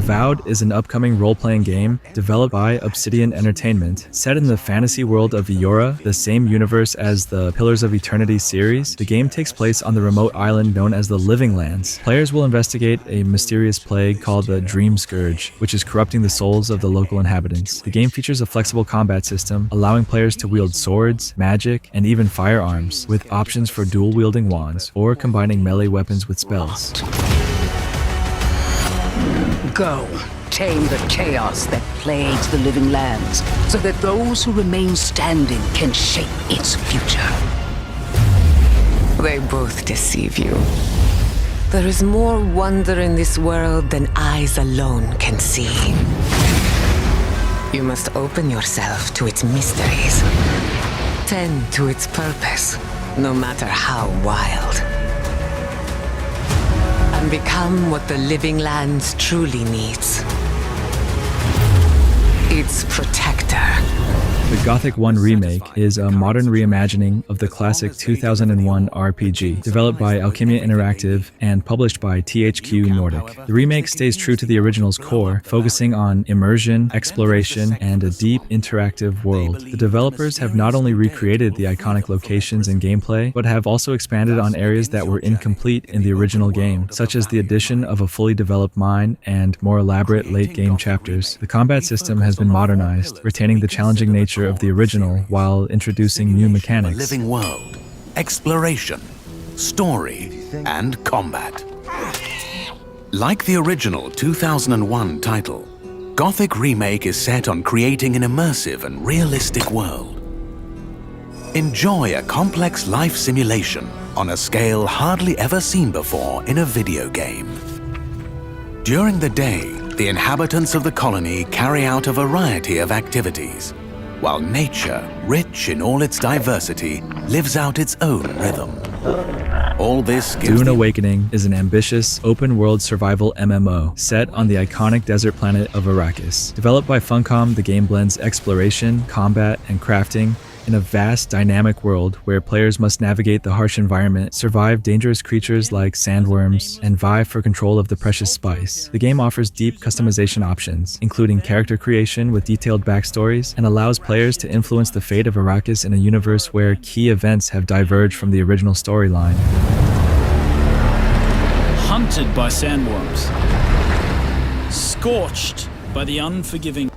Avowed is an upcoming role-playing game developed by Obsidian Entertainment. Set in the fantasy world of Eora, the same universe as the Pillars of Eternity series, the game takes place on the remote island known as the Living Lands. Players will investigate a mysterious plague called the Dream Scourge, which is corrupting the souls of the local inhabitants. The game features a flexible combat system, allowing players to wield swords, magic, and even firearms, with options for dual-wielding wands or combining melee weapons with spells. Go, tame the chaos that plagues the Living Lands, so that those who remain standing can shape its future. They both deceive you. There is more wonder in this world than eyes alone can see. You must open yourself to its mysteries. Tend to its purpose, no matter how wild. And become what the Living Lands truly needs. Its protector. The Gothic 1 Remake is a modern reimagining of the classic 2001 RPG, developed by Alchemia Interactive and published by THQ Nordic. The remake stays true to the original's core, focusing on immersion, exploration, and a deep, interactive world. The developers have not only recreated the iconic locations and gameplay, but have also expanded on areas that were incomplete in the original game, such as the addition of a fully developed mine and more elaborate late-game chapters. The combat system has been modernized, retaining the challenging nature of the original while introducing new mechanics. A living world, exploration, story, and combat. Like the original 2001 title, Gothic Remake is set on creating an immersive and realistic world. Enjoy a complex life simulation on a scale hardly ever seen before in a video game. During the day, the inhabitants of the colony carry out a variety of activities, while nature, rich in all its diversity, lives out its own rhythm. All this gives Dune Awakening is an ambitious, open-world survival MMO set on the iconic desert planet of Arrakis. Developed by Funcom, the game blends exploration, combat, and crafting in a vast, dynamic world where players must navigate the harsh environment, survive dangerous creatures like sandworms, and vie for control of the precious spice. The game offers deep customization options, including character creation with detailed backstories, and allows players to influence the fate of Arrakis in a universe where key events have diverged from the original storyline. Hunted by sandworms. Scorched by the unforgiving.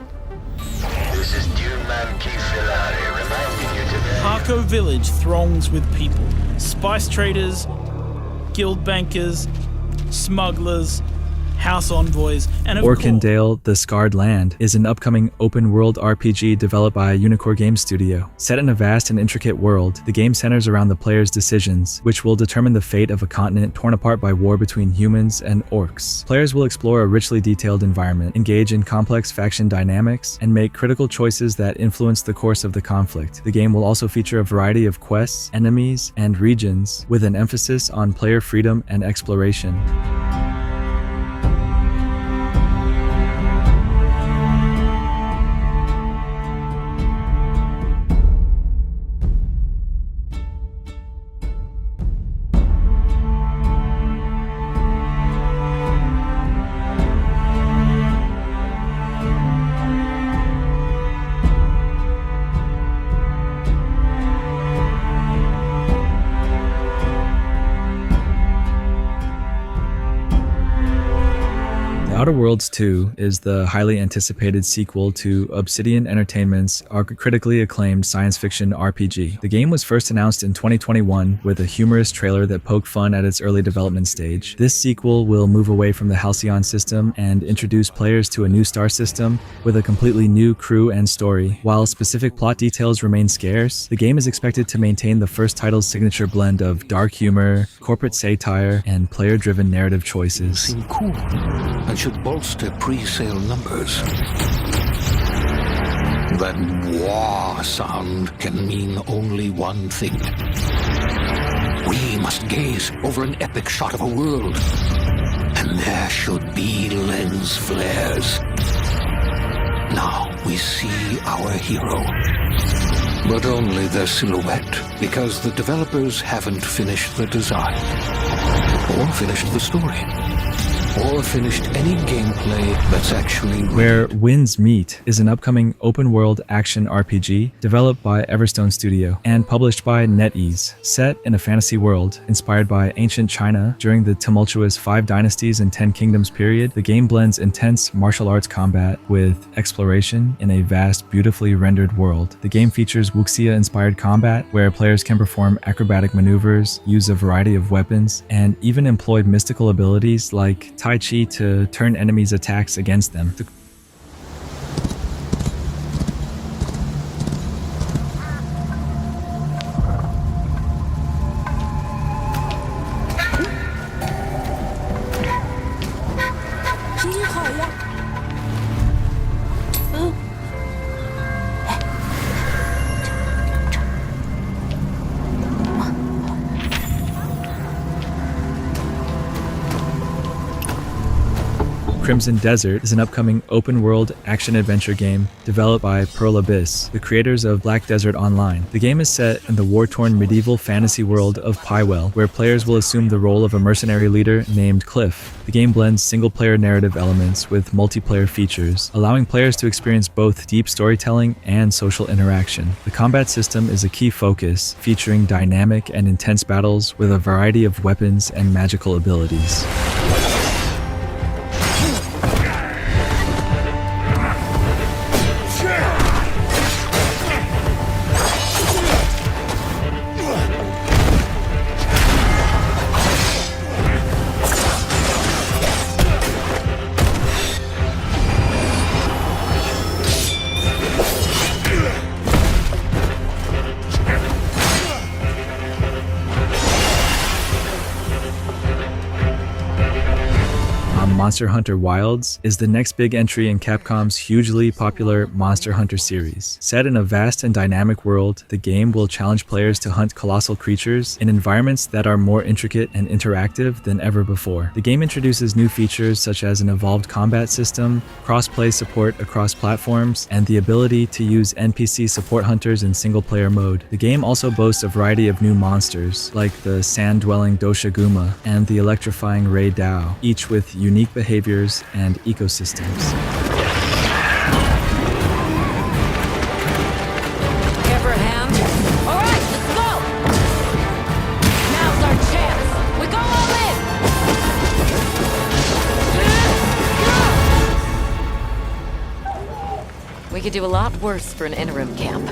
This is Dune Man reminding you today. Harco village throngs with people. Spice traders, guild bankers, smugglers, house envoys, and of Orkendale, The Scarred Land is an upcoming open-world RPG developed by Unicore Game Studio. Set in a vast and intricate world, the game centers around the player's decisions, which will determine the fate of a continent torn apart by war between humans and orcs. Players will explore a richly detailed environment, engage in complex faction dynamics, and make critical choices that influence the course of the conflict. The game will also feature a variety of quests, enemies, and regions, with an emphasis on player freedom and exploration. Outer Worlds 2 is the highly anticipated sequel to Obsidian Entertainment's critically acclaimed science fiction RPG. The game was first announced in 2021 with a humorous trailer that poked fun at its early development stage. This sequel will move away from the Halcyon system and introduce players to a new star system with a completely new crew and story. While specific plot details remain scarce, the game is expected to maintain the first title's signature blend of dark humor, corporate satire, and player-driven narrative choices. Seem cool and should bolster pre-sale numbers. That wah sound can mean only one thing. We must gaze over an epic shot of a world, and there should be lens flares. Now we see our hero, but only their silhouette, because the developers haven't finished the design or finished the story. or finished any gameplay that's actually real. Where Winds Meet is an upcoming open-world action RPG developed by Everstone Studio and published by NetEase. Set in a fantasy world inspired by ancient China during the tumultuous 5 Dynasties and 10 Kingdoms period, the game blends intense martial arts combat with exploration in a vast, beautifully rendered world. The game features wuxia-inspired combat, where players can perform acrobatic maneuvers, use a variety of weapons, and even employ mystical abilities like Tai Chi to turn enemies' attacks against them. Crimson Desert is an upcoming open-world action-adventure game developed by Pearl Abyss, the creators of Black Desert Online. The game is set in the war-torn medieval fantasy world of Pywell, where players will assume the role of a mercenary leader named Cliff. The game blends single-player narrative elements with multiplayer features, allowing players to experience both deep storytelling and social interaction. The combat system is a key focus, featuring dynamic and intense battles with a variety of weapons and magical abilities. Monster Hunter Wilds is the next big entry in Capcom's hugely popular Monster Hunter series. Set in a vast and dynamic world, the game will challenge players to hunt colossal creatures in environments that are more intricate and interactive than ever before. The game introduces new features such as an evolved combat system, cross-play support across platforms, and the ability to use NPC support hunters in single-player mode. The game also boasts a variety of new monsters, like the sand-dwelling Doshaguma and the electrifying Ray Dao, each with unique behaviors and ecosystems. Ever hand? All right, let's go! Now's our chance. We go all in. We could do a lot worse for an interim camp.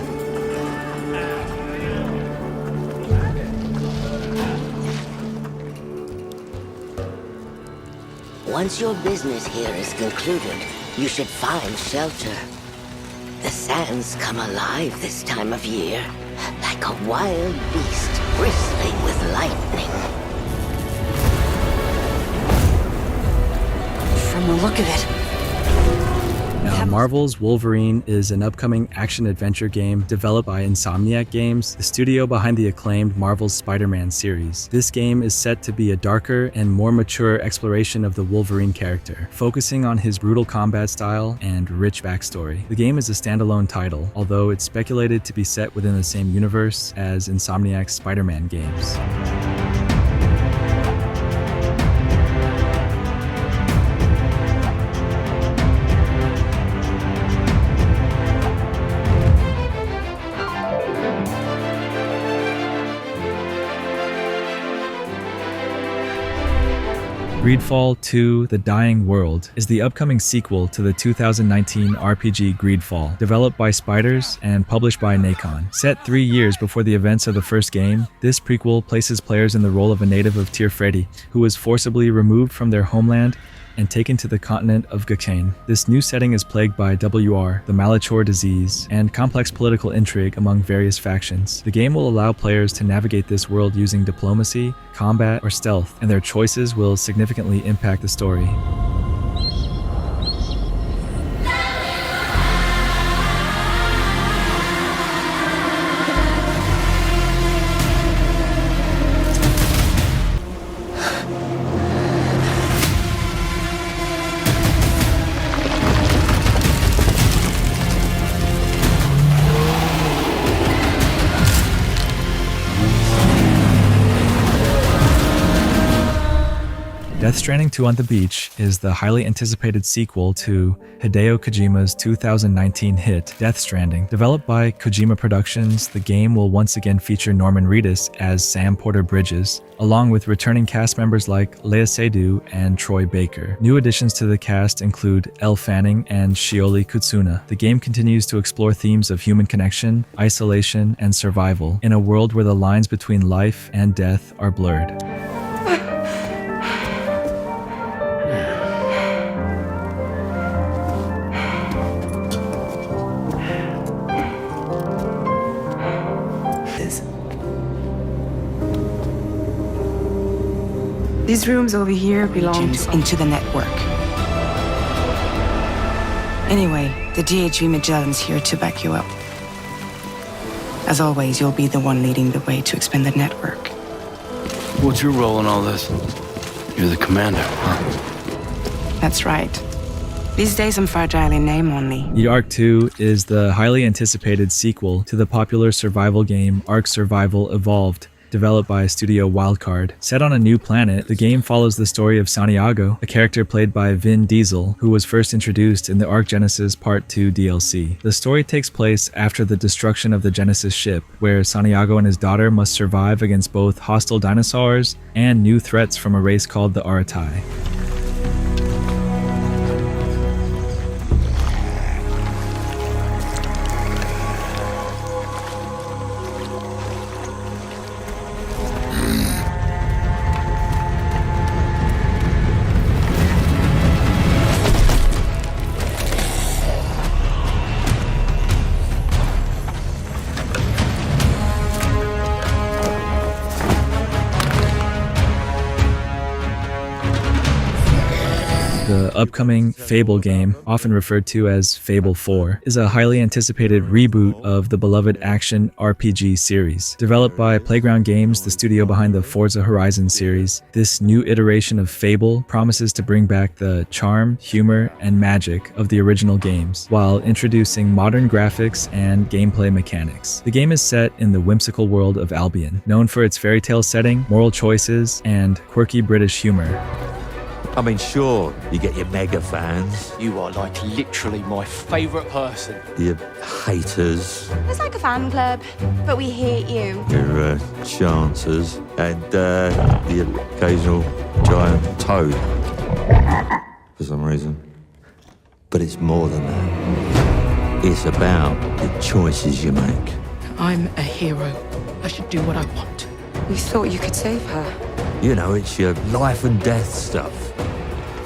Once your business here is concluded, you should find shelter. The sands come alive this time of year, like a wild beast bristling with lightning. From the look of it, Now, Marvel's Wolverine is an upcoming action-adventure game developed by Insomniac Games, the studio behind the acclaimed Marvel's Spider-Man series. This game is set to be a darker and more mature exploration of the Wolverine character, focusing on his brutal combat style and rich backstory. The game is a standalone title, although it's speculated to be set within the same universe as Insomniac's Spider-Man games. GreedFall 2: The Dying World is the upcoming sequel to the 2019 RPG GreedFall, developed by Spiders and published by Nacon. Set 3 years before the events of the first game, this prequel places players in the role of a native of Tir Fredi, who was forcibly removed from their homeland and taken to the continent of Gothic. This new setting is plagued by WR, the Malachor disease, and complex political intrigue among various factions. The game will allow players to navigate this world using diplomacy, combat, or stealth, and their choices will significantly impact the story. Death Stranding 2 on the Beach is the highly anticipated sequel to Hideo Kojima's 2019 hit Death Stranding. Developed by Kojima Productions, the game will once again feature Norman Reedus as Sam Porter Bridges, along with returning cast members like Lea Seydoux and Troy Baker. New additions to the cast include Elle Fanning and Shioli Kutsuna. The game continues to explore themes of human connection, isolation, and survival in a world where the lines between life and death are blurred. These rooms over here belong into the network. Anyway, the DHV Magellan's here to back you up. As always, you'll be the one leading the way to expand the network. What's your role in all this? You're the commander, huh? That's right. These days I'm fragile in name only. The Ark 2 is the highly anticipated sequel to the popular survival game Ark Survival Evolved, developed by Studio Wildcard. Set on a new planet, the game follows the story of Santiago, a character played by Vin Diesel, who was first introduced in the Ark Genesis Part 2 DLC. The story takes place after the destruction of the Genesis ship, where Santiago and his daughter must survive against both hostile dinosaurs and new threats from a race called the Aratai. The upcoming Fable game, often referred to as Fable 4, is a highly anticipated reboot of the beloved action RPG series. Developed by Playground Games, the studio behind the Forza Horizon series, this new iteration of Fable promises to bring back the charm, humor, and magic of the original games, while introducing modern graphics and gameplay mechanics. The game is set in the whimsical world of Albion, known for its fairy tale setting, moral choices, and quirky British humor. I mean, sure, you get your mega fans, You are like literally my favourite person. your haters, It's like a fan club, but we hate you. your chancers, and the occasional giant toad, for some reason. But it's more than that. It's about the choices you make. I'm a hero. I should do what I want. We thought you could save her. You know, it's your life and death stuff.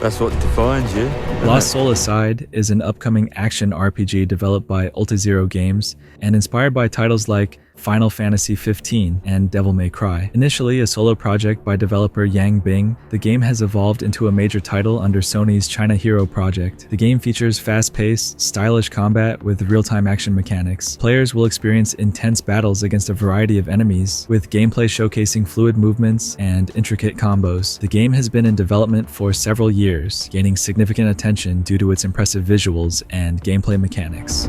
That's what defines you. Lost Soul Aside is an upcoming action RPG developed by Ultazero Games and inspired by titles like Final Fantasy XV and Devil May Cry. Initially a solo project by developer Yang Bing, the game has evolved into a major title under Sony's China Hero project. The game features fast-paced, stylish combat with real-time action mechanics. Players will experience intense battles against a variety of enemies, with gameplay showcasing fluid movements and intricate combos. The game has been in development for several years, gaining significant attention due to its impressive visuals and gameplay mechanics.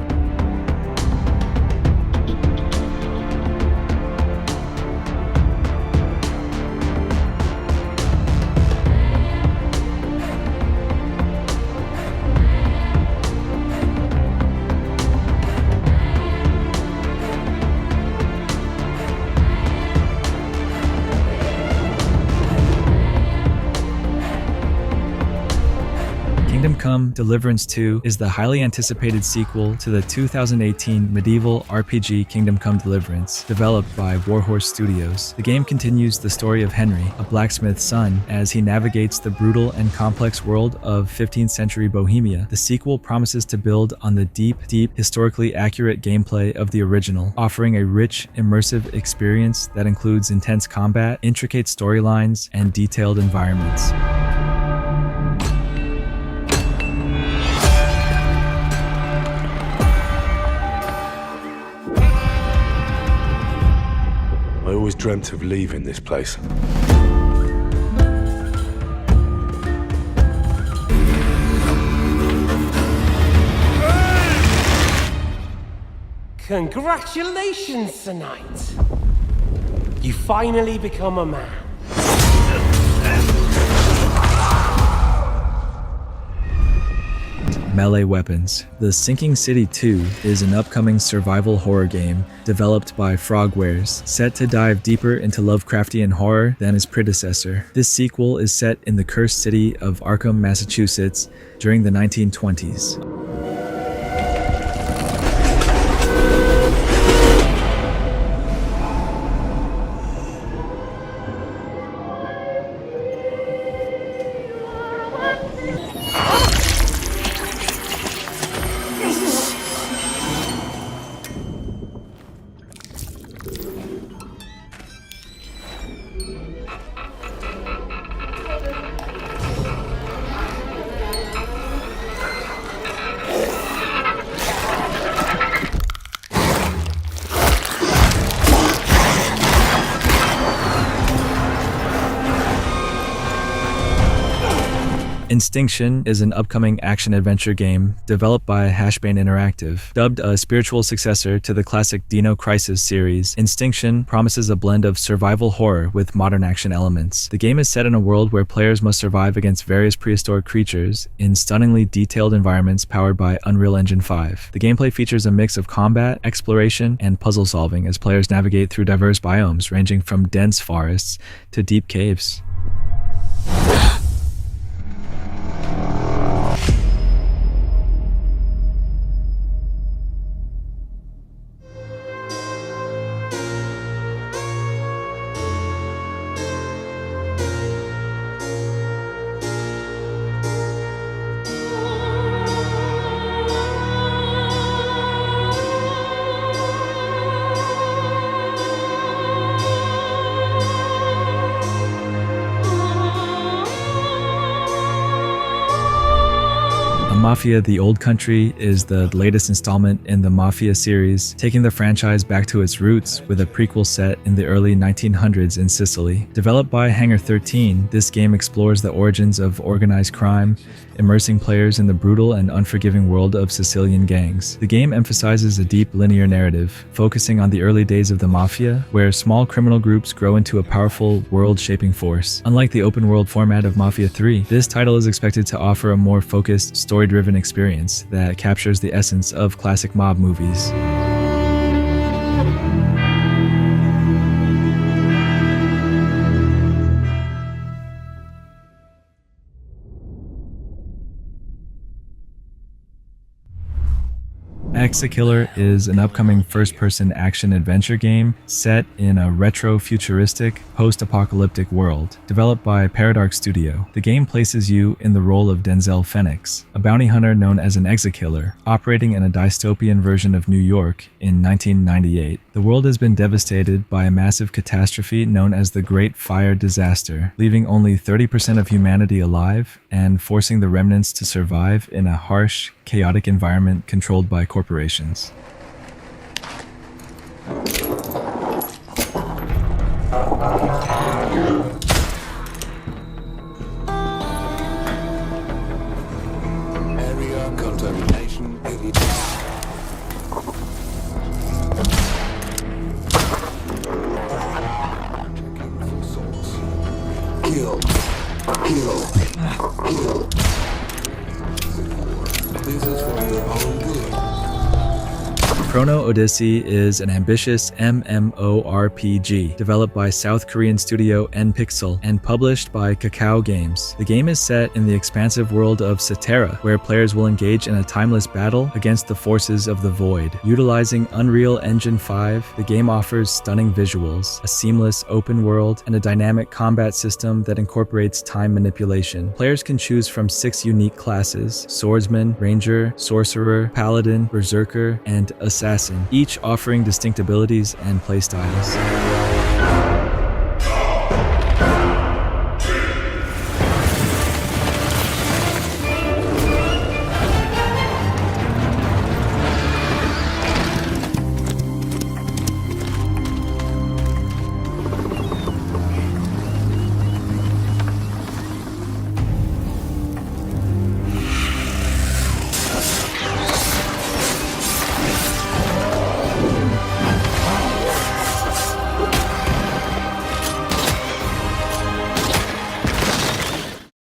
Kingdom Come: Deliverance 2 is the highly anticipated sequel to the 2018 medieval RPG Kingdom Come: Deliverance, developed by Warhorse Studios. The game continues the story of Henry, a blacksmith's son, as he navigates the brutal and complex world of 15th century Bohemia. The sequel promises to build on the deep, historically accurate gameplay of the original, offering a rich, immersive experience that includes intense combat, intricate storylines, and detailed environments. I always dreamt of leaving this place. Congratulations, tonight. You finally become a man. melee weapons. The Sinking City 2 is an upcoming survival horror game developed by Frogwares, set to dive deeper into Lovecraftian horror than its predecessor. This sequel is set in the cursed city of Arkham, Massachusetts during the 1920s. Instinction is an upcoming action-adventure game developed by Hashbane Interactive. Dubbed a spiritual successor to the classic Dino Crisis series, Instinction promises a blend of survival horror with modern action elements. The game is set in a world where players must survive against various prehistoric creatures in stunningly detailed environments powered by Unreal Engine 5. The gameplay features a mix of combat, exploration, and puzzle solving as players navigate through diverse biomes ranging from dense forests to deep caves. Mafia: The Old Country is the latest installment in the Mafia series, taking the franchise back to its roots with a prequel set in the early 1900s in Sicily. Developed by Hangar 13, this game explores the origins of organized crime, immersing players in the brutal and unforgiving world of Sicilian gangs. The game emphasizes a deep linear narrative, focusing on the early days of the Mafia, where small criminal groups grow into a powerful world-shaping force. Unlike the open-world format of Mafia 3, this title is expected to offer a more focused, story-driven experience that captures the essence of classic mob movies. ExeKiller is an upcoming first-person action-adventure game set in a retro-futuristic, post-apocalyptic world. Developed by Paradark Studio, the game places you in the role of Denzel Phoenix, a bounty hunter known as an ExeKiller, operating in a dystopian version of New York in 1998. The world has been devastated by a massive catastrophe known as the Great Fire Disaster, leaving only 30% of humanity alive and forcing the remnants to survive in a harsh, chaotic environment controlled by corporations. Area contamination 80. Kill. This is for your own good. Chrono Odyssey is an ambitious MMORPG developed by South Korean studio Npixel and published by Kakao Games. The game is set in the expansive world of Cetera, where players will engage in a timeless battle against the forces of the Void. Utilizing Unreal Engine 5, the game offers stunning visuals, a seamless open world, and a dynamic combat system that incorporates time manipulation. Players can choose from 6 unique classes: Swordsman, Ranger, Sorcerer, Paladin, Berserker, and Assassin, each offering distinct abilities and playstyles.